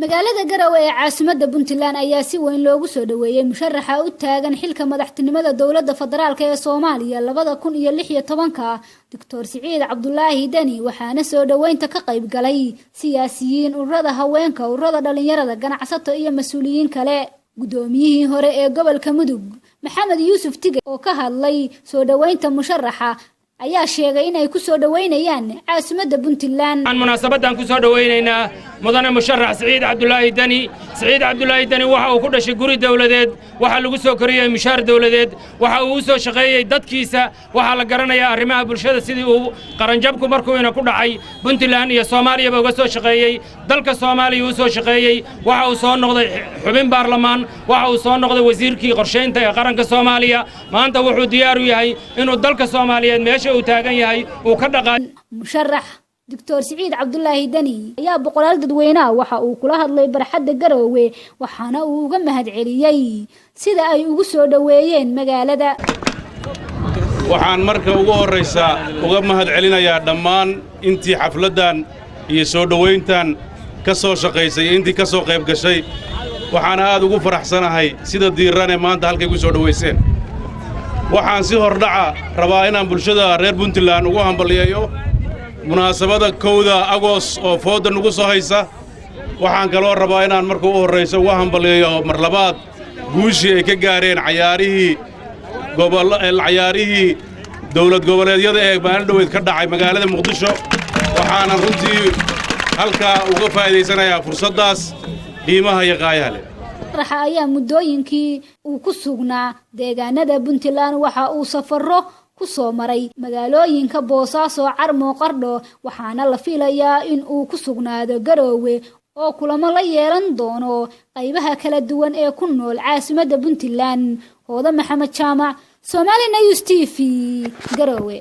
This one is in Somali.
magaalada Garowe ee caasimadda Puntland ayaa si weyn loogu soo dhaweeyay musharaxa u taagan xilka madaxtinimada dawladda federaalka ee Soomaaliya 2016 Dr. Siciid Cabdullaahi Dani waxaana soo dhaweynta ka qayb galay siyaasiyiin ururada haweenka ururada dhalinyarada ganacsato iyo mas'uuliyiin kale gudoomiyihii hore ee gobolka Mudug Maxamed Yuusuf Tige oo ka hadlay soo dhaweynta musharaxa ayaa sheegay inay ku soo dhaweynayaan caasimadda Puntland aan munaasabadan ku soo dhaweynaynaa mudane musharax Siciid Cabdullaahi Dani waxa uu ku dhashay guri dawladeed waxa lagu soo koriyay mushaar dawladeed waxa uu soo shaqeeyay dadkiisa waxa la garanayaa arrimaha bulshada sidii uu qaranjabku markuu ina ku dhacay Puntland iyo Soomaaliya uga soo shaqeeyay dalka Soomaaliya uu soo shaqeeyay waxa uu soo noqday xubin baarlamaan waxa uu soo noqday wasiirkii qorsheynta ee qaranka Soomaaliya maanta wuxuu diyaar u yahay inuu dalka Soomaaliyeed meesha uu taagan yahay uu ka dhaqan musharax Dr. Siciid Cabdullaahi Dani ayaa boqolaal dadweynaha waxa uu kula hadlay barxadda Garowe waxaana uu uga mahadceliyay sida ay ugu soo dhaweeyeen magaalada waxaan marka ugu horeysa uga mahadcelinayaa dhammaan intii xafladan iyo soo dhaweyntan ka soo shaqeysay intii ka soo qayb gashay waxaan aad ugu faraxsanahay sida diirane maanta halkay ku soo dhaweyseen waxaan si hordhaca rabaa inaan bulshada reer Puntland ugu hambaliyeeyo munaasabada 1 Agost oo fooda nagu soo haysa waxaan kaloo rabaa inaan markuu u horeyso ugu hambaliyeeyo mar labaad guushii ay ka gaareen cayaarihii dawlad goboleedyada ee maalin dhaweyd ka dhacay magaalada Muqdisho waxaan runtii halka uga faa'iideysanayaa fursadaas qiimaha iyo qaayaha leh raxa ayaa muddooyinkii uu ku sugnaa deegaanada Puntland waxa uu safaro ku soo maray magaalooyinka Boosaaso Carmo Qardho waxaana la filayaa in uu ku sugnaado Garowe oo kulamo la yeelan doono qaybaha kala duwan ee ku nool caasimadda Puntland Hooda Maxamed Jaamac Somali News TV Garowe